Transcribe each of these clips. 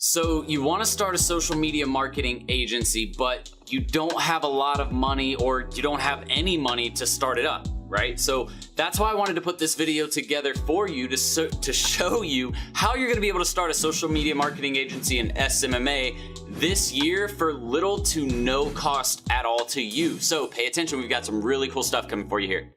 So you want to start a social media marketing agency, but you don't have a lot of money or you don't have any money to start it up, right? So that's why I wanted to put this video together for you to show you how you're going to be able to start a social media marketing agency in SMMA this year for little to no cost at all to you. So pay attention, we've got some really cool stuff coming for you here.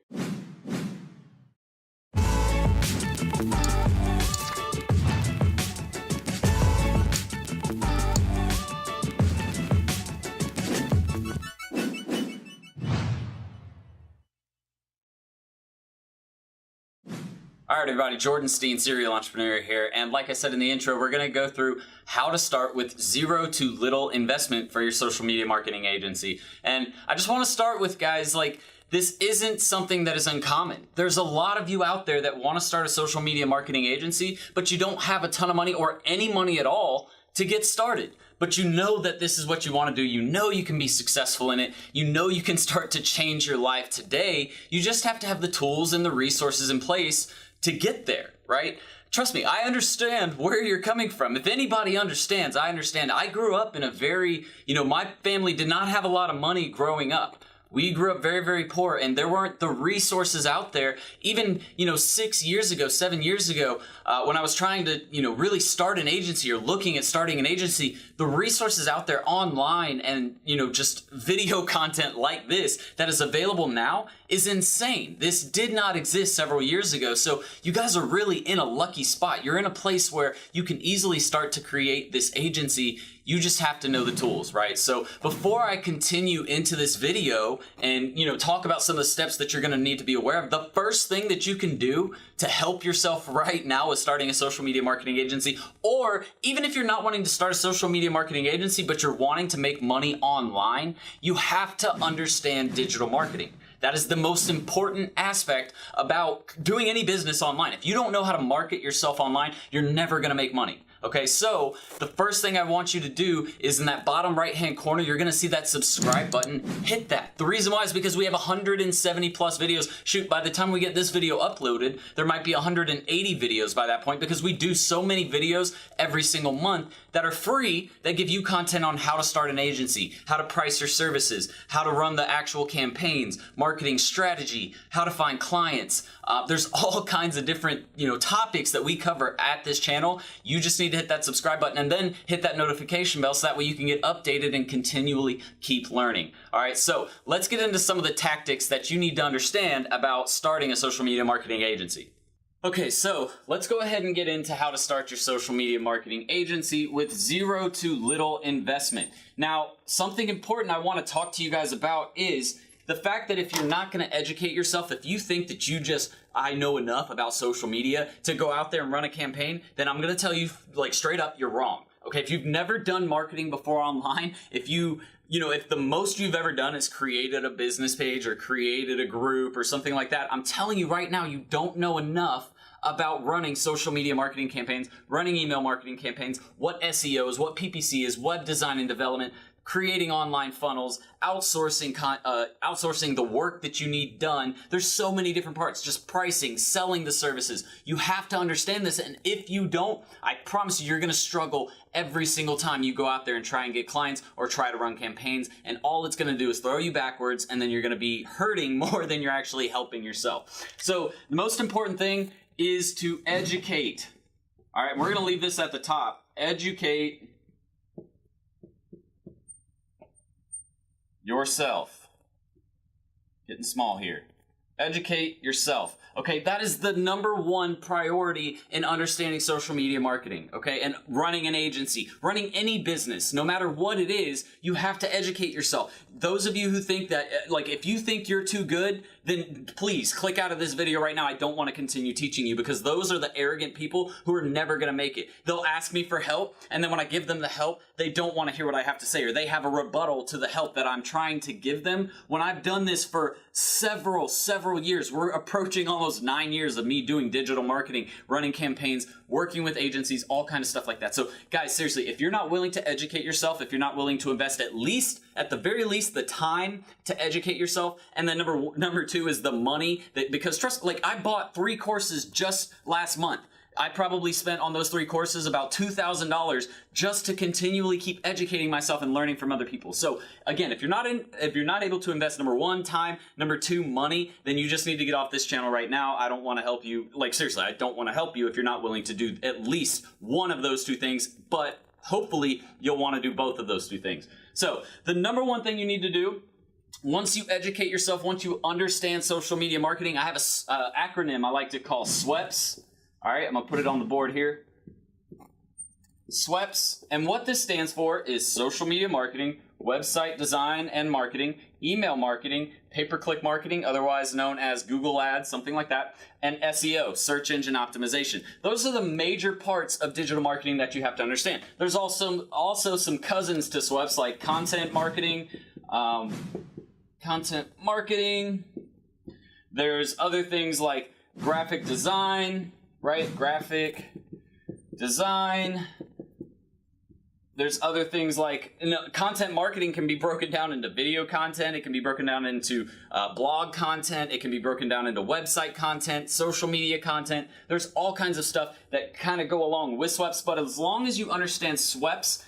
All right, everybody, Jordan Steen, serial entrepreneur here. And like I said in the intro, we're gonna go through how to start with zero to little investment for your social media marketing agency. And I just wanna start with, guys, like, this isn't something that is uncommon. There's a lot of you out there that wanna start a social media marketing agency, but you don't have a ton of money or any money at all to get started. But you know that this is what you want to do. You know you can be successful in it. You know you can start to change your life today. You just have to have the tools and the resources in place to get there, right? Trust me, I understand where you're coming from. If anybody understands, I understand. I grew up in a very, my family did not have a lot of money growing up. We grew up very, very poor, and there weren't the resources out there. Even, 6 years ago, 7 years ago, when I was trying to, really start an agency or looking at starting an agency, the resources out there online and, just video content like this that is available now is insane. This did not exist several years ago. So you guys are really in a lucky spot. You're in a place where you can easily start to create this agency. You just have to know the tools, right? So before I continue into this video and, talk about some of the steps that you're gonna need to be aware of, the first thing that you can do to help yourself right now with starting a social media marketing agency, or even if you're not wanting to start a social media marketing agency, but you're wanting to make money online, you have to understand digital marketing. That is the most important aspect about doing any business online. If you don't know how to market yourself online, you're never gonna make money. Okay, so the first thing I want you to do is in that bottom right-hand corner, you're gonna see that subscribe button. Hit that. The reason why is because we have 170 plus videos. Shoot, by the time we get this video uploaded, there might be 180 videos by that point because we do so many videos every single month that are free that give you content on how to start an agency, how to price your services, how to run the actual campaigns, marketing strategy, how to find clients. There's all kinds of different, topics that we cover at this channel. You just need to hit that subscribe button and then hit that notification bell so that way you can get updated and continually keep learning. All right, so let's get into some of the tactics that you need to understand about starting a social media marketing agency. Okay, so let's go ahead and get into how to start your social media marketing agency with zero to little investment. Now, something important I want to talk to you guys about is the fact that if you're not going to educate yourself, if you think that I know enough about social media to go out there and run a campaign, then I'm going to tell you, like, straight up, you're wrong. Okay, if you've never done marketing before online, if the most you've ever done is created a business page or created a group or something like that, I'm telling you right now, you don't know enough about running social media marketing campaigns, running email marketing campaigns, what SEO is, what PPC is, web design and development, creating online funnels, outsourcing the work that you need done. There's so many different parts, just pricing, selling the services. You have to understand this, and if you don't, I promise you're gonna struggle every single time you go out there and try and get clients or try to run campaigns, and all it's gonna do is throw you backwards, and then you're gonna be hurting more than you're actually helping yourself. So the most important thing is to educate. All right, we're gonna leave this at the top. Educate yourself. Getting small here. Educate yourself. Okay, that is the number one priority in understanding social media marketing, okay? And running an agency, running any business, no matter what it is, you have to educate yourself. Those of you who think that, like, if you think you're too good, then please click out of this video right now. I don't want to continue teaching you because those are the arrogant people who are never going to make it. They'll ask me for help, and then when I give them the help, they don't want to hear what I have to say, or they have a rebuttal to the help that I'm trying to give them. When I've done this for several years, we're approaching almost 9 years of me doing digital marketing, running campaigns, working with agencies, all kinds of stuff like that. So guys, seriously, if you're not willing to educate yourself, if you're not willing to invest at the very least, the time to educate yourself, and then number two is the money, because trust, like, I bought 3 courses just last month. I probably spent on those 3 courses about $2,000 just to continually keep educating myself and learning from other people. So again, if you're not able to invest, number 1, time, number 2, money, then you just need to get off this channel right now. I don't want to help you. Like, seriously, I don't want to help you if you're not willing to do at least one of those 2 things, but hopefully you'll want to do both of those 2 things. So the number 1 thing you need to do, once you educate yourself, once you understand social media marketing, I have an acronym I like to call SWEPS. All right, I'm going to put it on the board here. SWEPS. And what this stands for is social media marketing, website design and marketing, email marketing, pay-per-click marketing, otherwise known as Google Ads, something like that, and SEO, search engine optimization. Those are the major parts of digital marketing that you have to understand. There's also some cousins to SWEPS like content marketing. There's other things like graphic design, right? Graphic design. There's other things like content marketing can be broken down into video content. It can be broken down into blog content. It can be broken down into website content, social media content. There's all kinds of stuff that kind of go along with SWEPS. But as long as you understand SWEPS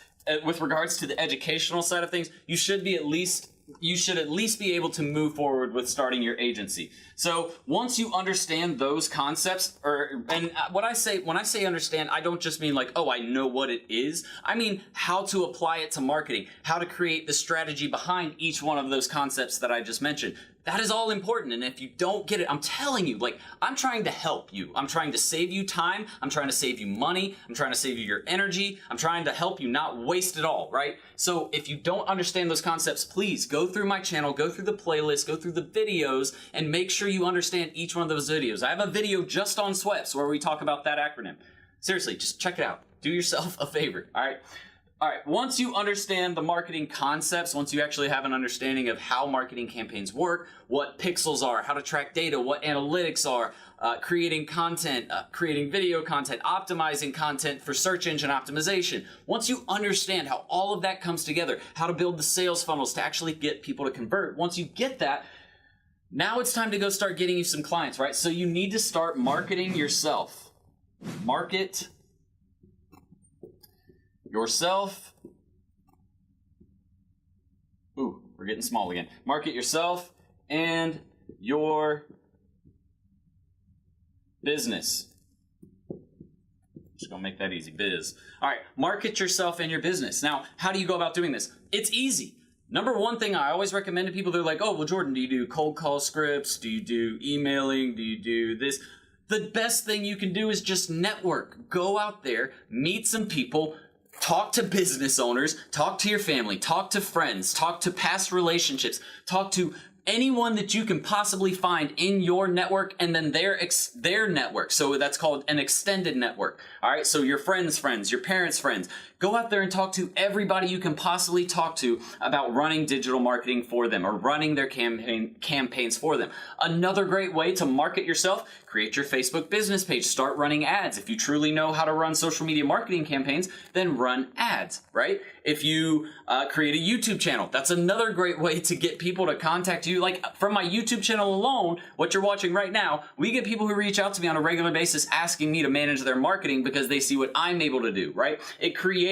with regards to the educational side of things, you should at least be able to move forward with starting your agency. So once you understand those concepts, when I say understand, I don't just mean like, oh, I know what it is. I mean how to apply it to marketing, how to create the strategy behind each one of those concepts that I just mentioned. That is all important. And if you don't get it, I'm telling you, like, I'm trying to help you. I'm trying to save you time. I'm trying to save you money. I'm trying to save you your energy. I'm trying to help you not waste it all, right? So if you don't understand those concepts, please go through my channel, go through the playlist, go through the videos, and make sure you understand each one of those videos. I have a video just on SWEPS where we talk about that acronym. Seriously, just check it out. Do yourself a favor, all right? All right, once you understand the marketing concepts, once you actually have an understanding of how marketing campaigns work, what pixels are, how to track data, what analytics are, creating content, creating video content, optimizing content for search engine optimization. Once you understand how all of that comes together, how to build the sales funnels to actually get people to convert, once you get that, now it's time to go start getting you some clients, right? So you need to start marketing yourself. Market yourself. Ooh, we're getting small again. Market yourself and your business. Just gonna make that easy, biz. All right, market yourself and your business. Now, how do you go about doing this? It's easy. Number 1 thing I always recommend to people, they're like, oh, well, Jordan, do you do cold call scripts? Do you do emailing? Do you do this? The best thing you can do is just network. Go out there, meet some people, talk to business owners, talk to your family, talk to friends, talk to past relationships, talk to anyone that you can possibly find in your network and then their network. So that's called an extended network. All right, so your friends' friends, your parents' friends. Go out there and talk to everybody you can possibly talk to about running digital marketing for them or running their campaigns for them. Another great way to market yourself, create your Facebook business page, start running ads. If you truly know how to run social media marketing campaigns, then run ads, right? If you create a YouTube channel, that's another great way to get people to contact you. Like from my YouTube channel alone, what you're watching right now, we get people who reach out to me on a regular basis asking me to manage their marketing because they see what I'm able to do, right? It creates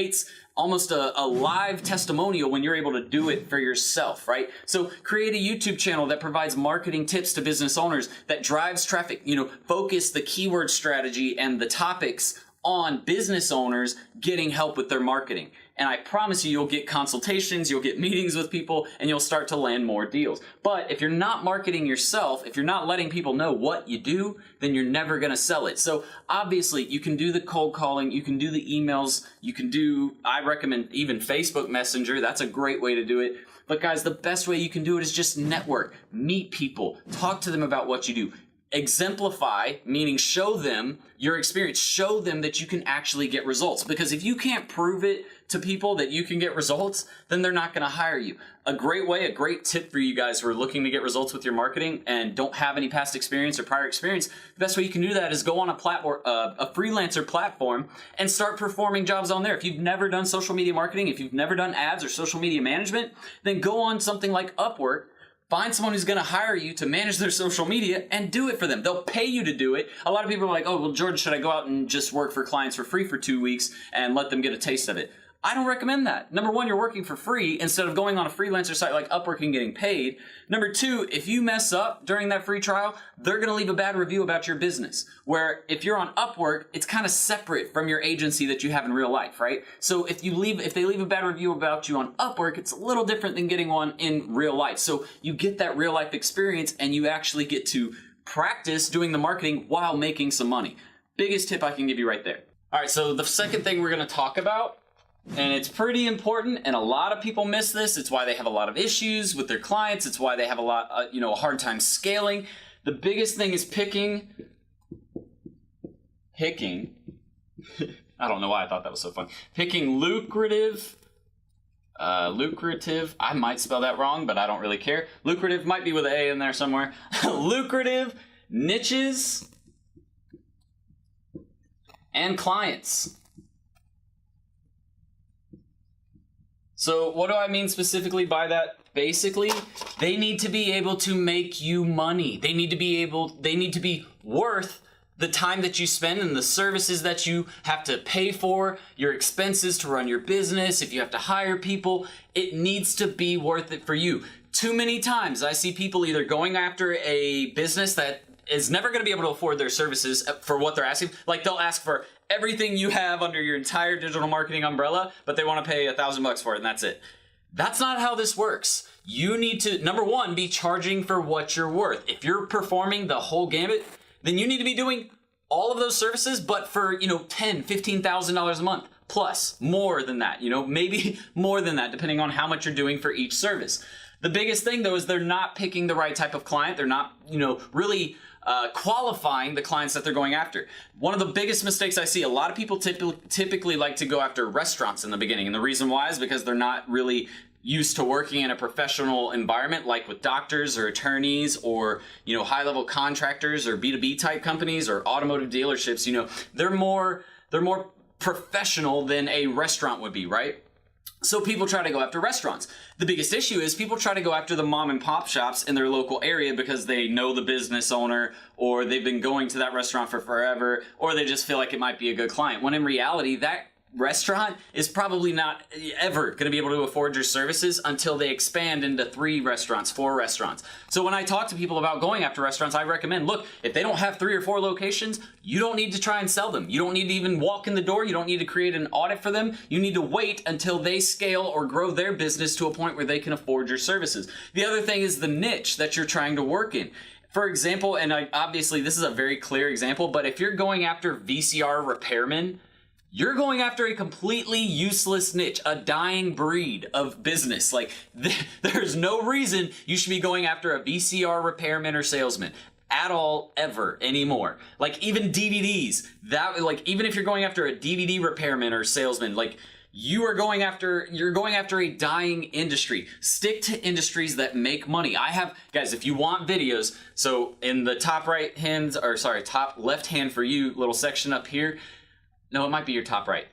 almost a live testimonial when you're able to do it for yourself, right? So create a YouTube channel that provides marketing tips to business owners, that drives traffic, focus the keyword strategy and the topics on business owners getting help with their marketing. And I promise you, you'll get consultations, you'll get meetings with people, and you'll start to land more deals. But if you're not marketing yourself, if you're not letting people know what you do, then you're never going to sell it. So obviously, you can do the cold calling, you can do the emails, you can do, I recommend even Facebook Messenger. That's a great way to do it. But guys, the best way you can do it is just network, meet people, talk to them about what you do. Exemplify, meaning show them your experience, show them that you can actually get results. Because if you can't prove it to people that you can get results, then they're not going to hire you. A great tip for you guys who are looking to get results with your marketing and don't have any past experience or prior experience, the best way you can do that is go on a platform, a freelancer platform, and start performing jobs on there. If you've never done social media marketing, if you've never done ads or social media management, then go on something like Upwork, find someone who's going to hire you to manage their social media and do it for them. They'll pay you to do it. A lot of people are like, oh, well, Jordan, should I go out and just work for clients for free for 2 weeks and let them get a taste of it? I don't recommend that. Number one, you're working for free instead of going on a freelancer site like Upwork and getting paid. Number two, if you mess up during that free trial, they're going to leave a bad review about your business. Where if you're on Upwork, it's kind of separate from your agency that you have in real life, right? So if they leave a bad review about you on Upwork, it's a little different than getting one in real life. So you get that real life experience and you actually get to practice doing the marketing while making some money. Biggest tip I can give you right there. All right, so the second thing we're going to talk about, and it's pretty important, and a lot of people miss this. It's why they have a lot of issues with their clients. It's why they have a hard time scaling. The biggest thing is picking. I don't know why I thought that was so fun. Picking lucrative. I might spell that wrong, but I don't really care. Lucrative might be with an A in there somewhere. Lucrative niches and clients. So what do I mean specifically by that? Basically, they need to be able to make you money. They need to be worth the time that you spend and the services that you have to pay for, your expenses to run your business, if you have to hire people, it needs to be worth it for you. Too many times I see people either going after a business that is never going to be able to afford their services for what they're asking. Like they'll ask for everything you have under your entire digital marketing umbrella, but they want to pay $1,000 for it and that's it. That's not how this works. You need to, number one, be charging for what you're worth. If you're performing the whole gamut, then you need to be doing all of those services, but for, $10,000, $15,000 a month plus, more than that, maybe more than that, depending on how much you're doing for each service. The biggest thing though is they're not picking the right type of client. They're not, really qualifying the clients that they're going after. One of the biggest mistakes I see, a lot of people typically like to go after restaurants in the beginning. And the reason why is because they're not really used to working in a professional environment like with doctors or attorneys or, high-level contractors or B2B type companies or automotive dealerships. They're more professional than a restaurant would be, right? So people try to go after restaurants. The biggest issue is people try to go after the mom and pop shops in their local area because they know the business owner or they've been going to that restaurant for forever or they just feel like it might be a good client. When in reality, that restaurant is probably not ever going to be able to afford your services until they expand into 3 restaurants, 4 restaurants. So when I talk to people about going after restaurants, I recommend, look, if they don't have 3 or 4 locations, you don't need to try and sell them. You don't need to even walk in the door. You don't need to create an audit for them. You need to wait until they scale or grow their business to a point where they can afford your services. The other thing is the niche that you're trying to work in. For example, and obviously this is a very clear example, but if you're going after VCR repairmen, you're going after a completely useless niche, a dying breed of business. Like, there's no reason you should be going after a VCR repairman or salesman at all, ever, anymore. Like, even DVDs, even if you're going after a DVD repairman or salesman, you're going after a dying industry. Stick to industries that make money. Guys, if you want videos, so in the top left hand for you, little section up here, no, it might be your top right.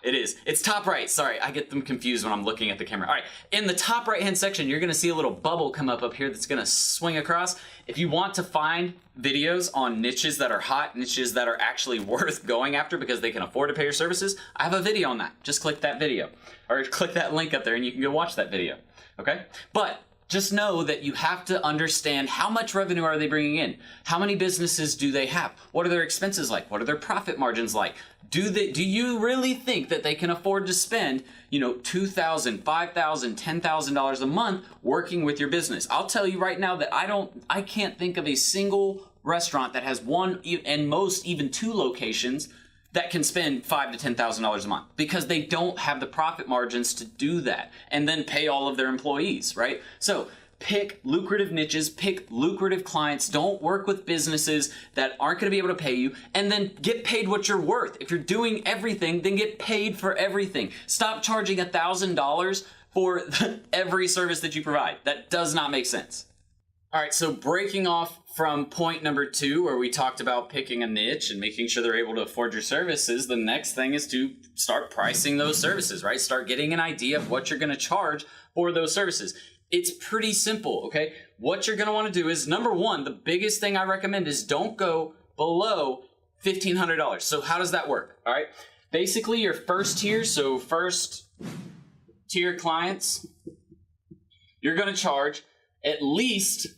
It is. It's top right. Sorry, I get them confused when I'm looking at the camera. All right, in the top right-hand section, you're gonna see a little bubble come up here that's gonna swing across. If you want to find videos on niches that are hot, niches that are actually worth going after because they can afford to pay your services, I have a video on that. Just click that video, or click that link up there and you can go watch that video, okay? But just know that you have to understand how much revenue are they bringing in? How many businesses do they have? What are their expenses like? What are their profit margins like? Do you really think that they can afford to spend, $2,000, $5,000, $10,000 a month working with your business? I'll tell you right now that I can't think of a single restaurant that has 1 and most even 2 locations that can spend $5,000 to $10,000 a month because they don't have the profit margins to do that and then pay all of their employees, right? So pick lucrative niches, pick lucrative clients, don't work with businesses that aren't gonna be able to pay you, and then get paid what you're worth. If you're doing everything, then get paid for everything. Stop charging $1,000 for every service that you provide. That does not make sense. All right, so breaking off from point number 2, where we talked about picking a niche and making sure they're able to afford your services, the next thing is to start pricing those services, right? Start getting an idea of what you're gonna charge for those services. it's pretty simple, okay? What you're gonna wanna do is, number one, the biggest thing I recommend is don't go below $1,500. So how does that work, all right? Basically, your first tier, so first tier clients, you're gonna charge at least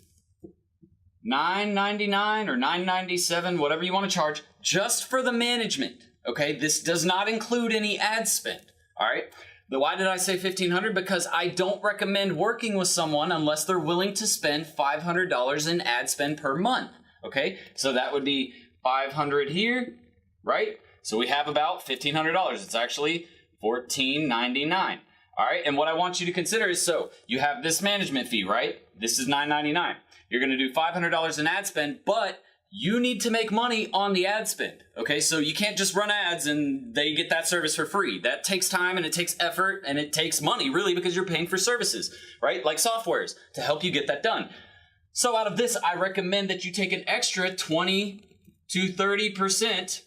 $9.99 or $9.97, whatever you want to charge, just for the management. Okay, this does not include any ad spend. All right. But why did I say $1,500? Because I don't recommend working with someone unless they're willing to spend $500 in ad spend per month. Okay, so that would be $500 here, right? So we have about $1,500. It's actually $1,499. All right, and what I want you to consider is, so you have this management fee, right? This is $9.99. You're going to do $500 in ad spend, but you need to make money on the ad spend, okay? So you can't just run ads and they get that service for free. That takes time and it takes effort and it takes money, really, because you're paying for services, right? Like softwares to help you get that done. So out of this, I recommend that you take an extra 20 to 30%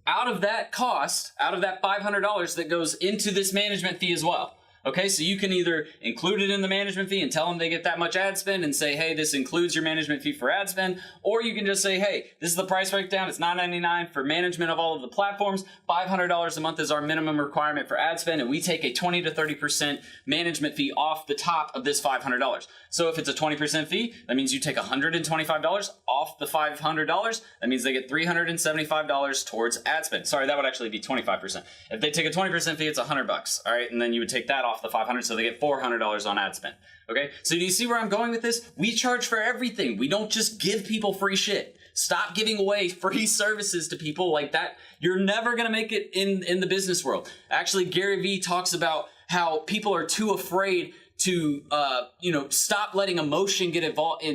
out of that cost, out of that $500 that goes into this management fee as well. Okay, so you can either include it in the management fee and tell them they get that much ad spend and say, hey, this includes your management fee for ad spend, or you can just say, hey, this is the price breakdown. It's $9.99 for management of all of the platforms. $500 a month is our minimum requirement for ad spend, and we take a 20 to 30% management fee off the top of this $500. So if it's a 20% fee, that means you take $125 off the $500. That means they get $375 towards ad spend. Sorry, that would actually be 25%. If they take a 20% fee, it's $100. All right, and then you would take that off the $500, so they get $400 on ad spend. Okay, so do you see where I'm going with this? We charge for everything. We don't just give people free shit. Stop giving away free services to people like that. You're never gonna make it in the business world. Actually, Gary Vee talks about how people are too afraid to stop letting emotion get involved.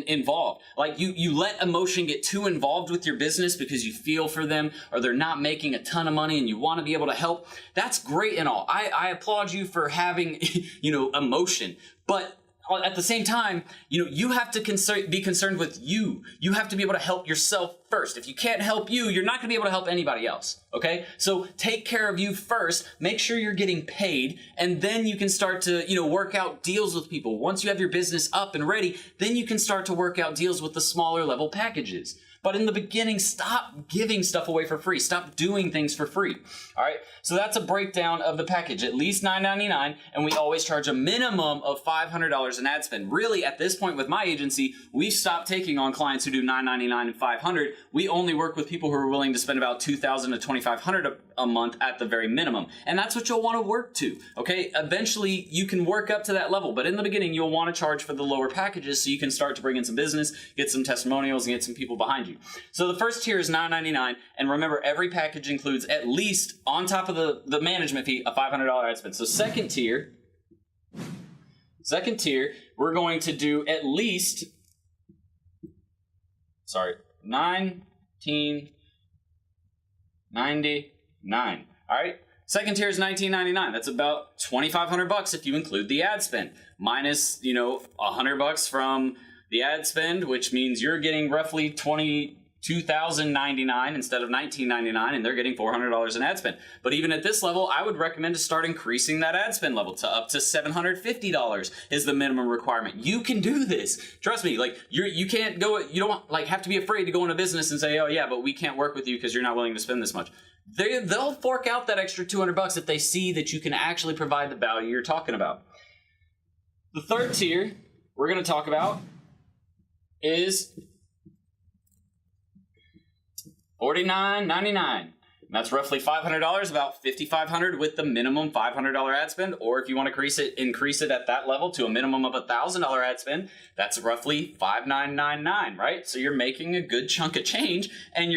Like you let emotion get too involved with your business because you feel for them or they're not making a ton of money and you want to be able to help. That's great and all. I applaud you for having emotion, but at the same time, you have to be concerned with you. You have to be able to help yourself first. If you can't help you, you're not going to be able to help anybody else. Okay? So take care of you first. Make sure you're getting paid, and then you can start to, work out deals with people. Once you have your business up and ready, then you can start to work out deals with the smaller level packages. But in the beginning, stop giving stuff away for free. Stop doing things for free. All right. So that's a breakdown of the package. At least $9.99, and we always charge a minimum of $500 in ad spend. Really, at this point with my agency, we stopped taking on clients who do $9.99 and $500. We only work with people who are willing to spend about $2,000 to $2,500 a month at the very minimum, and that's what you'll want to work to. Okay. Eventually, you can work up to that level, but in the beginning, you'll want to charge for the lower packages so you can start to bring in some business, get some testimonials, and get some people behind you. So the first tier is $9.99, and remember, every package includes at least, on top of the management fee, a $500 ad spend. So second tier, we're going to do at least, $19.99. All right. Second tier is $19.99. That's about $2,500 if you include the ad spend, minus $100 from the ad spend, which means you're getting roughly $22,099 instead of $19.99, and they're getting $400 in ad spend. But even at this level, I would recommend to start increasing that ad spend level to up to $750 is the minimum requirement. You can do this. Trust me. Like you can't go. You don't have to be afraid to go into business and say, oh yeah, but we can't work with you because you're not willing to spend this much. They'll fork out that extra $200 if they see that you can actually provide the value you're talking about. The third tier we're going to talk about is $49.99. That's roughly $500, about $5,500 with the minimum $500 ad spend. Or if you want to increase it at that level to a minimum of $1,000 ad spend, that's roughly $5,999, right? So you're making a good chunk of change, and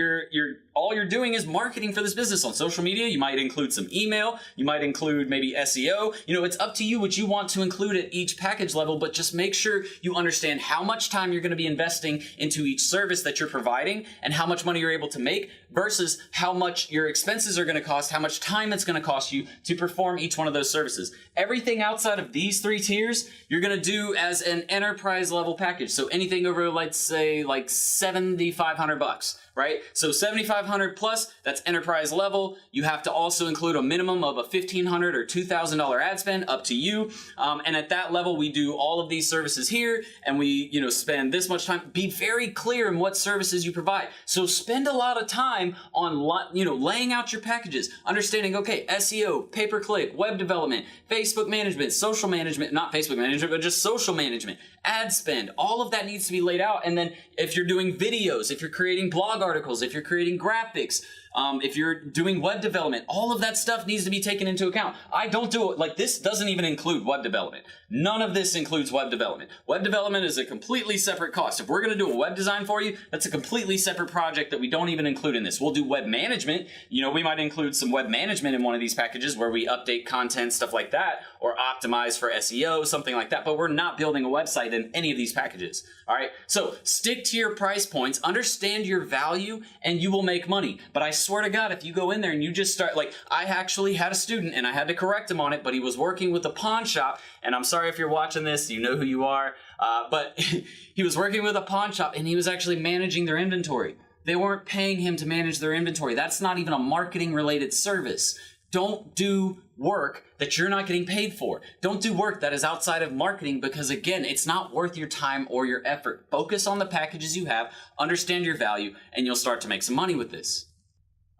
all you're doing is marketing for this business on social media. You might include some email. You might include maybe SEO. It's up to you what you want to include at each package level, but just make sure you understand how much time you're going to be investing into each service that you're providing and how much money you're able to make versus how much your expenses are going to cost, how much time it's going to cost you to perform each one of those services. Everything outside of these three tiers, you're going to do as an enterprise level package. So anything over, let's say, like $7,500. right? So 7,500 plus, that's enterprise level. You have to also include a minimum of a $1,500 or $2,000 ad spend, up to you. And at that level, we do all of these services here, and we, spend this much time. Be very clear in what services you provide. So spend a lot of time on, laying out your packages, understanding, okay, SEO, pay-per-click, web development, Facebook management, social management, not Facebook management, but just social management, ad spend, all of that needs to be laid out. And then if you're doing videos, if you're creating blog articles, if you're creating graphics, if you're doing web development, all of that stuff needs to be taken into account. I don't do it like this. Doesn't even include web development. None of this includes web development. Web development is a completely separate cost. If we're going to do a web design for you, that's a completely separate project that we don't even include in this. We'll do web management. We might include some web management in one of these packages where we update content, stuff like that, or optimize for SEO, something like that. But we're not building a website in any of these packages. All right. So stick to your price points, understand your value, and you will make money. But I swear to God, if you go in there and you just start, like, I actually had a student and I had to correct him on it, but he was working with a pawn shop. And I'm sorry if you're watching this, you know who you are. But he was working with a pawn shop and he was actually managing their inventory. They weren't paying him to manage their inventory. That's not even a marketing related service. Don't do work that you're not getting paid for. Don't do work that is outside of marketing because, again, it's not worth your time or your effort. Focus on the packages you have, understand your value, and you'll start to make some money with this.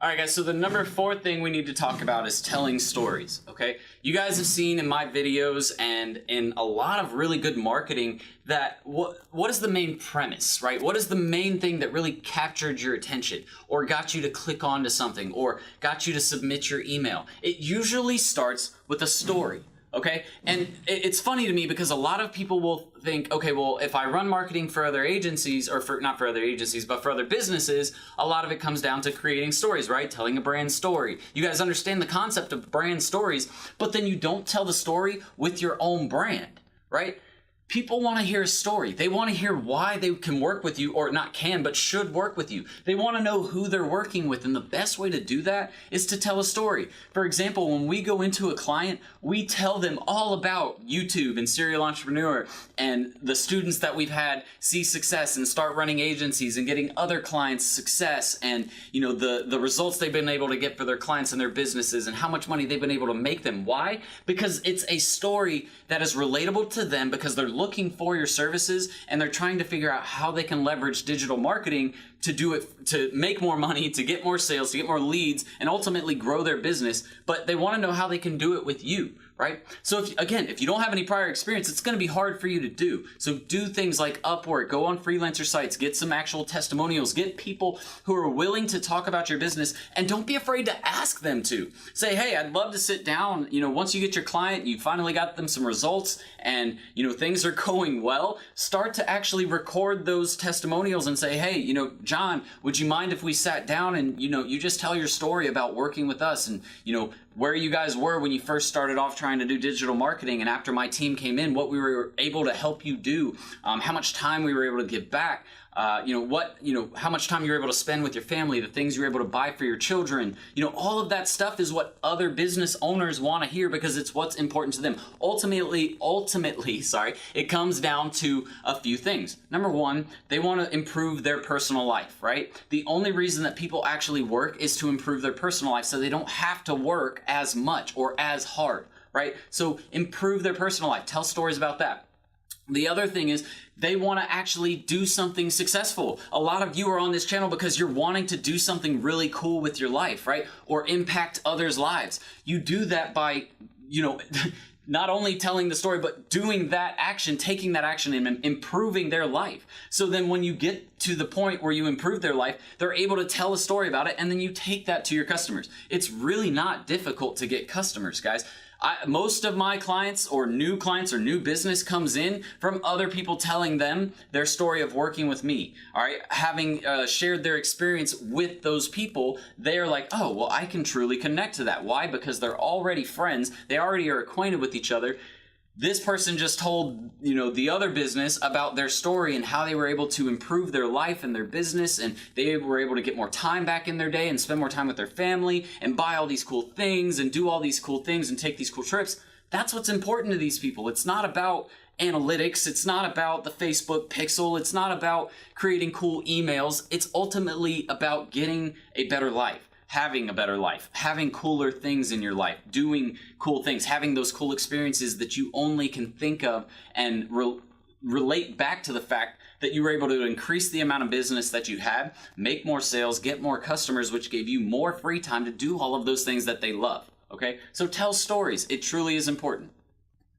All right, guys, so the number 4 thing we need to talk about is telling stories, okay? You guys have seen in my videos and in a lot of really good marketing that what is the main premise, right? What is the main thing that really captured your attention or got you to click onto something or got you to submit your email? It usually starts with a story. Okay, and it's funny to me because a lot of people will think, okay, well, if I run marketing for other agencies, or not for other agencies, but for other businesses, a lot of it comes down to creating stories, right? Telling a brand story. You guys understand the concept of brand stories, but then you don't tell the story with your own brand, right? People want to hear a story. They want to hear why they can work with you, or not can, but should work with you. They want to know who they're working with, and the best way to do that is to tell a story. For example, when we go into a client, we tell them all about YouTube and Serial Entrepreneur and the students that we've had see success and start running agencies and getting other clients success, and the results they've been able to get for their clients and their businesses and how much money they've been able to make them. Why? Because it's a story that is relatable to them because they're looking for your services and they're trying to figure out how they can leverage digital marketing to do it, to make more money, to get more sales, to get more leads, and ultimately grow their business. But they want to know how they can do it with you, right? So if you don't have any prior experience, it's going to be hard for you to do. So do things like Upwork, go on freelancer sites, get some actual testimonials, get people who are willing to talk about your business, and don't be afraid to ask them to. Say, hey, I'd love to sit down. Once you get your client, you finally got them some results, and things are going well, start to actually record those testimonials and say, hey, John, would you mind if we sat down and you just tell your story about working with us and where you guys were when you first started off trying to do digital marketing, and after my team came in, what we were able to help you do, how much time we were able to give back, how much time you were able to spend with your family, the things you were able to buy for your children. All of that stuff is what other business owners want to hear because it's what's important to them. Ultimately, it comes down to a few things. Number 1, they want to improve their personal life, right? The only reason that people actually work is to improve their personal life so they don't have to work as much or as hard, right? So improve their personal life. Tell stories about that. The other thing is they want to actually do something successful. A lot of you are on this channel because you're wanting to do something really cool with your life, right? Or impact others' lives. You do that by, not only telling the story, but doing that action, taking that action and improving their life. So then when you get to the point where you improve their life, they're able to tell a story about it, and then you take that to your customers. It's really not difficult to get customers, guys. Most of my clients or new business comes in from other people telling them their story of working with me. All right, having shared their experience with those people, they're like, oh, well, I can truly connect to that. Why? Because they're already friends. They already are acquainted with each other. This person just told, the other business about their story and how they were able to improve their life and their business, and they were able to get more time back in their day and spend more time with their family and buy all these cool things and do all these cool things and take these cool trips. That's what's important to these people. It's not about analytics. It's not about the Facebook pixel. It's not about creating cool emails. It's ultimately about getting a better life, having a better life, having cooler things in your life, doing cool things, having those cool experiences that you only can think of and relate back to the fact that you were able to increase the amount of business that you had, make more sales, get more customers, which gave you more free time to do all of those things that they love. Okay, so tell stories. It truly is important.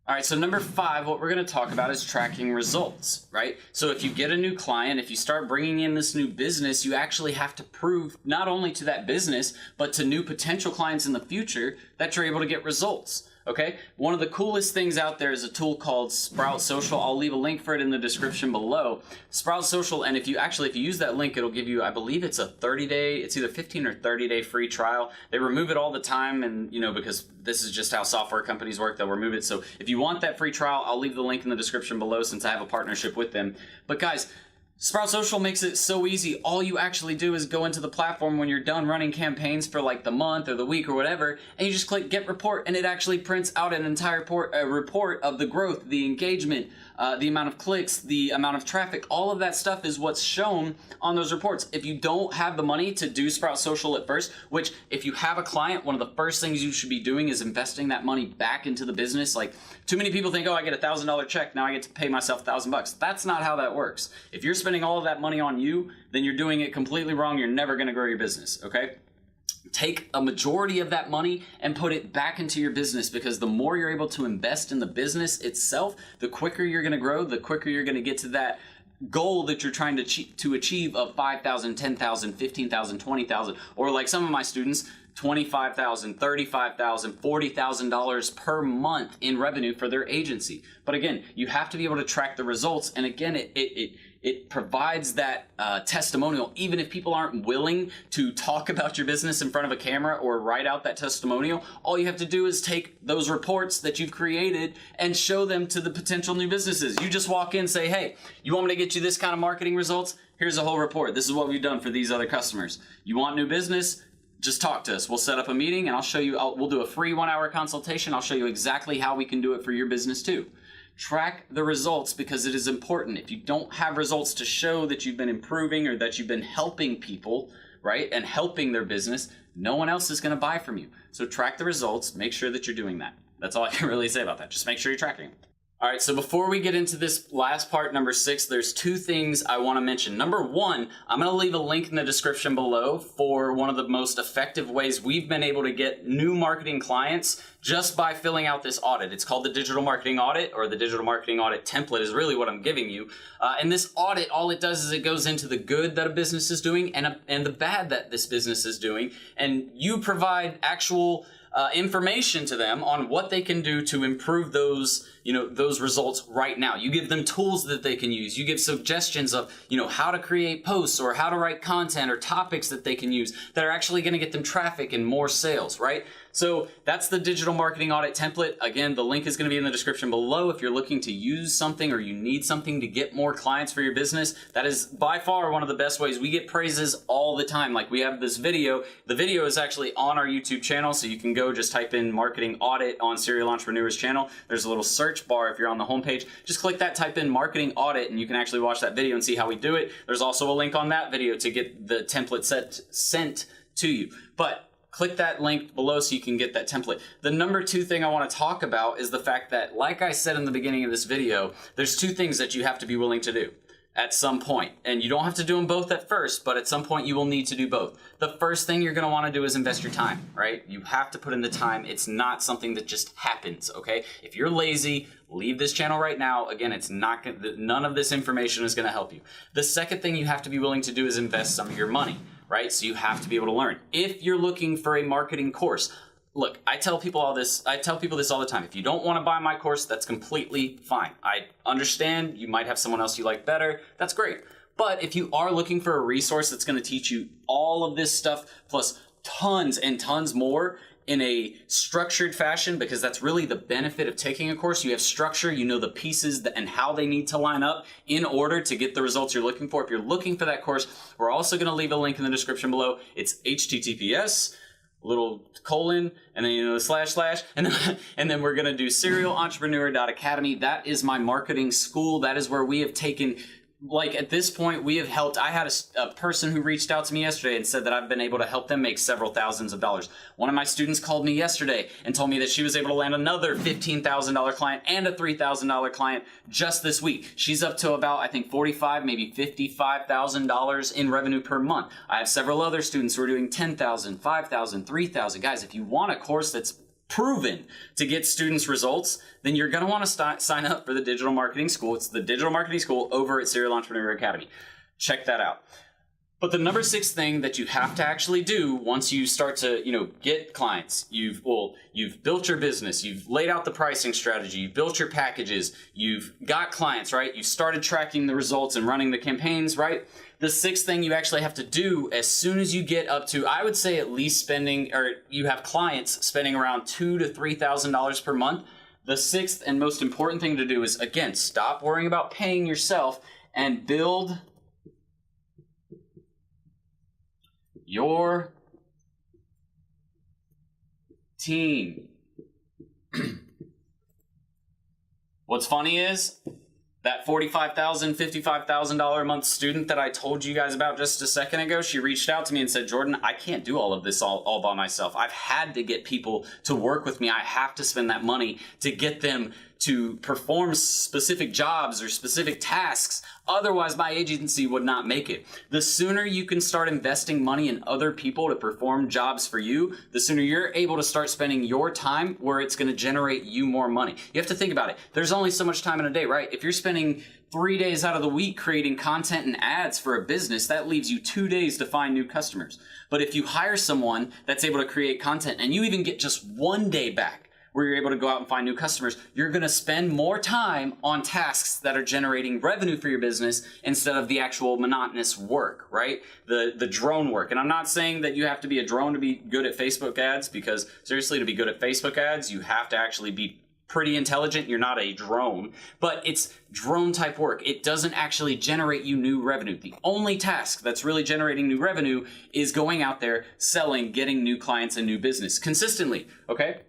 All right, so number 5, what we're going to talk about is tracking results, right? So if you get a new client, if you start bringing in this new business, you actually have to prove not only to that business, but to new potential clients in the future that you're able to get results. Okay, one of the coolest things out there is a tool called Sprout Social. I'll leave a link for it in the description below. Sprout Social, and if you use that link, it'll give you, I believe it's a 30-day, it's either 15 or 30-day free trial. They remove it all the time, and because this is just how software companies work, they'll remove it. So if you want that free trial, I'll leave the link in the description below since I have a partnership with them. But guys, Sprout Social makes it so easy. All you actually do is go into the platform when you're done running campaigns for like the month or the week or whatever, and you just click Get Report, and it actually prints out an entire report of the growth, the engagement, the amount of clicks, the amount of traffic. All of that stuff is what's shown on those reports. If you don't have the money to do Sprout Social at first, which if you have a client, one of the first things you should be doing is investing that money back into the business. Like, too many people think, oh, I get $1,000 check, now I get to pay myself $1,000. That's not how that works. If you're spending all of that money on you, then you're doing it completely wrong. You're never going to grow your business, okay? Take a majority of that money and put it back into your business, because the more you're able to invest in the business itself, the quicker you're going to grow, the quicker you're going to get to that goal that you're trying to achieve of $5,000, $10,000, $15,000, $20,000, or like some of my students, $25,000, $35,000, $40,000 per month in revenue for their agency. But again, you have to be able to track the results. And again, it provides that testimonial. Even if people aren't willing to talk about your business in front of a camera or write out that testimonial, all you have to do is take those reports that you've created and show them to the potential new businesses. You just walk in and say, hey, you want me to get you this kind of marketing results? Here's a whole report. This is what we've done for these other customers. You want new business? Just talk to us. We'll set up a meeting and I'll show you, we'll do a free 1-hour consultation. I'll show you exactly how we can do it for your business too. Track the results, because it is important. If you don't have results to show that you've been improving or that you've been helping people, right, and helping their business, no one else is going to buy from you. So track the results. Make sure that you're doing that. That's all I can really say about that. Just make sure you're tracking them. All right, so before we get into this last part, number 6, there's 2 things I want to mention. Number 1, I'm going to leave a link in the description below for one of the most effective ways we've been able to get new marketing clients just by filling out this audit. It's called the Digital Marketing Audit, or the Digital Marketing Audit Template is really what I'm giving you. And this audit, all it does is it goes into the good that a business is doing and the bad that this business is doing, and you provide actual information to them on what they can do to improve those results right now. You give them tools that they can use. You give suggestions of, how to create posts or how to write content or topics that they can use that are actually going to get them traffic and more sales, right? So that's the Digital Marketing Audit Template. Again, the link is going to be in the description below. If you're looking to use something or you need something to get more clients for your business, that is by far one of the best ways. We get praises all the time. Like, we have this video. The video is actually on our YouTube channel, so you can go just type in Marketing Audit on Serial Entrepreneur's channel. There's a little search bar if you're on the homepage. Just click that, type in Marketing Audit, and you can actually watch that video and see how we do it. There's also a link on that video to get the template sent to you. But click that link below so you can get that template. The number 2 thing I want to talk about is the fact that, like I said in the beginning of this video, there's 2 things that you have to be willing to do at some point. And you don't have to do them both at first, but at some point you will need to do both. The first thing you're going to want to do is invest your time, right? You have to put in the time. It's not something that just happens, okay? If you're lazy, leave this channel right now. Again, it's not none of this information is going to help you. The second thing you have to be willing to do is invest some of your money, right? So you have to be able to learn. If you're looking for a marketing course, look, I tell people this all the time. If you don't want to buy my course, that's completely fine. I understand you might have someone else you like better. That's great. But if you are looking for a resource that's going to teach you all of this stuff, plus tons and tons more in a structured fashion, because that's really the benefit of taking a course. You have structure, you know the pieces and how they need to line up in order to get the results you're looking for. If you're looking for that course, we're also going to leave a link in the description below. It's little colon, and then the slash, and then we're gonna do serialentrepreneur.academy. That is my marketing school. That is where we have taken, like at this point, we have helped. I had a person who reached out to me yesterday and said that I've been able to help them make several thousands of dollars. One of my students called me yesterday and told me that she was able to land another $15,000 client and a $3,000 client just this week. She's up to about, I think, $45,000, maybe $55,000 in revenue per month. I have several other students who are doing $10,000, $5,000, $3,000. Guys, if you want a course that's proven to get students results, then you're going to want to sign up for the Digital Marketing School. It's the Digital Marketing School over at Serial Entrepreneur Academy. Check that out. But the number 6 thing that you have to actually do once you start to, get clients, you've built your business, you've laid out the pricing strategy, you've built your packages, you've got clients, right? You've started tracking the results and running the campaigns, right? The 6th thing you actually have to do as soon as you get up to, I would say at least spending, or you have clients spending around $2,000 to $3,000 per month. The 6th and most important thing to do is, again, stop worrying about paying yourself and build your team. What's funny is that $45,000, $55,000 a month student that I told you guys about just a second ago, she reached out to me and said, Jordan, I can't do all of this all by myself. I've had to get people to work with me. I have to spend that money to get them to perform specific jobs or specific tasks. Otherwise, my agency would not make it. The sooner you can start investing money in other people to perform jobs for you, the sooner you're able to start spending your time where it's going to generate you more money. You have to think about it. There's only so much time in a day, right? If you're spending 3 days out of the week creating content and ads for a business, that leaves you 2 days to find new customers. But if you hire someone that's able to create content and you even get just 1 day back, where you're able to go out and find new customers, you're going to spend more time on tasks that are generating revenue for your business instead of the actual monotonous work, right? The drone work. And I'm not saying that you have to be a drone to be good at Facebook ads, because seriously, to be good at Facebook ads, you have to actually be pretty intelligent. You're not a drone, but it's drone type work. It doesn't actually generate you new revenue. The only task that's really generating new revenue is going out there, selling, getting new clients and new business consistently, okay?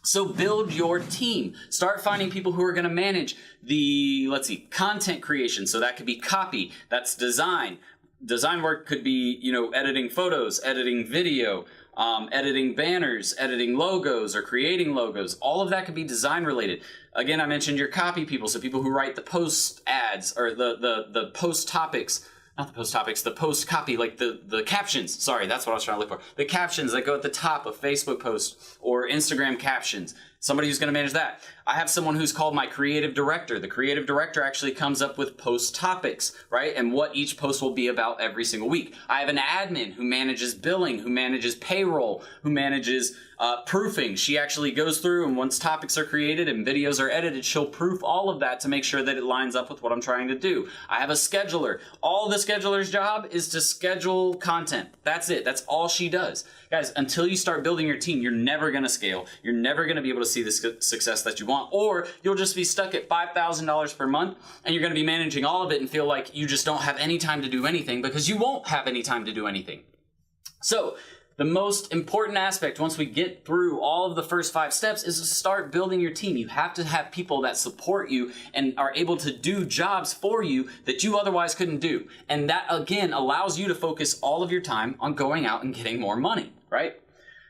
So build your team. Start finding people who are going to manage the, content creation. So that could be copy, that's design. Design work could be, editing photos, editing video, editing banners, editing logos, or creating logos. All of that could be design related. Again, I mentioned your copy people, so people who write the post ads or the post topics. Not the post topics, the post copy, like the captions. Sorry, that's what I was trying to look for. The captions that go at the top of Facebook posts or Instagram captions. Somebody who's going to manage that. I have someone who's called my creative director. The creative director actually comes up with post topics, right? And what each post will be about every single week. I have an admin who manages billing, who manages payroll, who manages proofing. She actually goes through, and once topics are created and videos are edited, she'll proof all of that to make sure that it lines up with what I'm trying to do. I have a scheduler. All the scheduler's job is to schedule content. That's it. That's all she does. Guys, until you start building your team, you're never going to scale. You're never going to be able to see the success that you want, or you'll just be stuck at $5,000 per month and you're going to be managing all of it and feel like you just don't have any time to do anything, because you won't have any time to do anything. So the most important aspect, once we get through all of the first 5 steps, is to start building your team. You have to have people that support you and are able to do jobs for you that you otherwise couldn't do. And that, again, allows you to focus all of your time on going out and getting more money, right?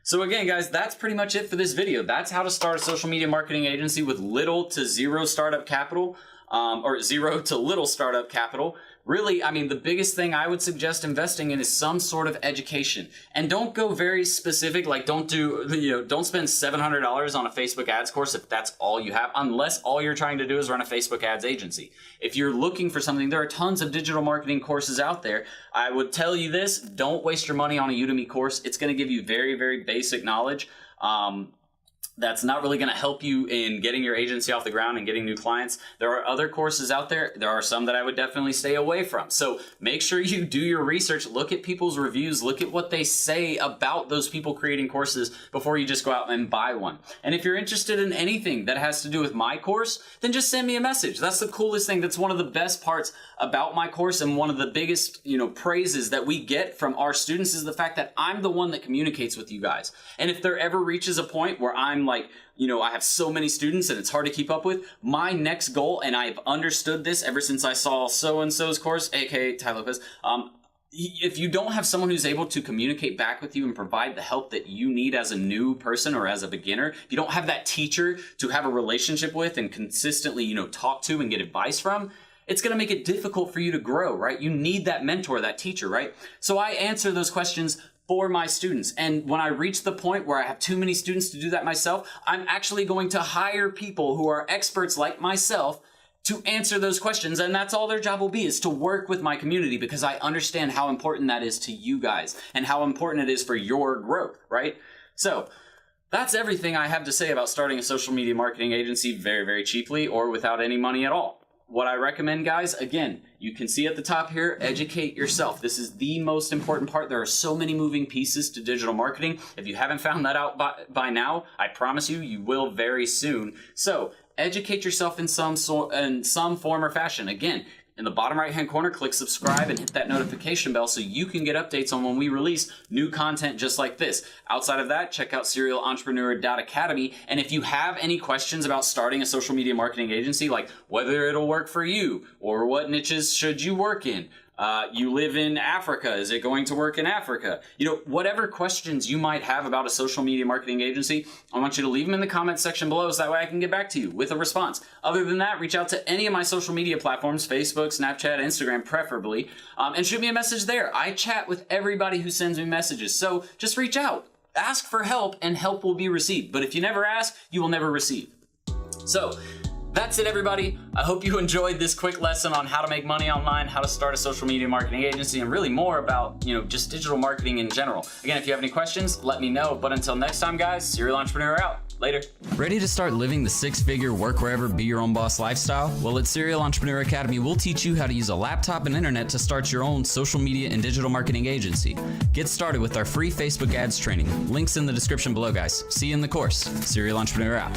So again, guys, that's pretty much it for this video. That's how to start a social media marketing agency with little to zero startup capital, or zero to little startup capital. Really, I mean, the biggest thing I would suggest investing in is some sort of education. And don't go very specific, like don't spend $700 on a Facebook ads course if that's all you have, unless all you're trying to do is run a Facebook ads agency. If you're looking for something, there are tons of digital marketing courses out there. I would tell you this, don't waste your money on a Udemy course. It's going to give you very, very basic knowledge. that's not really going to help you in getting your agency off the ground and getting new clients. There are other courses out there. There are some that I would definitely stay away from. So make sure you do your research, look at people's reviews, look at what they say about those people creating courses before you just go out and buy one. And if you're interested in anything that has to do with my course, then just send me a message. That's the coolest thing. That's one of the best parts about my course, and one of the biggest, praises that we get from our students is the fact that I'm the one that communicates with you guys. And if there ever reaches a point where I'm like, I have so many students and it's hard to keep up with, my next goal, and I've understood this ever since I saw so-and-so's course, aka Ty Lopez, if you don't have someone who's able to communicate back with you and provide the help that you need as a new person or as a beginner, if you don't have that teacher to have a relationship with and consistently, talk to and get advice from, it's going to make it difficult for you to grow, right? You need that mentor, that teacher, right? So I answer those questions for my students. And when I reach the point where I have too many students to do that myself, I'm actually going to hire people who are experts like myself to answer those questions. And that's all their job will be, is to work with my community, because I understand how important that is to you guys and how important it is for your growth, right? So that's everything I have to say about starting a social media marketing agency very, very cheaply or without any money at all. What I recommend, guys, again, you can see at the top here, educate yourself. This is the most important part. There are so many moving pieces to digital marketing. If you haven't found that out by now, I promise you, you will very soon. So educate yourself in some form or fashion. Again, in the bottom right-hand corner, click subscribe and hit that notification bell so you can get updates on when we release new content just like this. Outside of that, check out SerialEntrepreneur.academy. And if you have any questions about starting a social media marketing agency, like whether it'll work for you or what niches should you work in, you live in Africa, is it going to work in Africa? Whatever questions you might have about a social media marketing agency, I want you to leave them in the comment section below so that way I can get back to you with a response. Other than that, reach out to any of my social media platforms, Facebook, Snapchat, Instagram preferably, and shoot me a message there. I chat with everybody who sends me messages, so just reach out. Ask for help and help will be received. But if you never ask, you will never receive. So that's it, everybody. I hope you enjoyed this quick lesson on how to make money online, how to start a social media marketing agency, and really more about, just digital marketing in general. Again, if you have any questions, let me know. But until next time, guys, Serial Entrepreneur out. Later. Ready to start living the six-figure work wherever, be your own boss lifestyle? Well, at Serial Entrepreneur Academy, we'll teach you how to use a laptop and internet to start your own social media and digital marketing agency. Get started with our free Facebook ads training. Links in the description below, guys. See you in the course. Serial Entrepreneur out.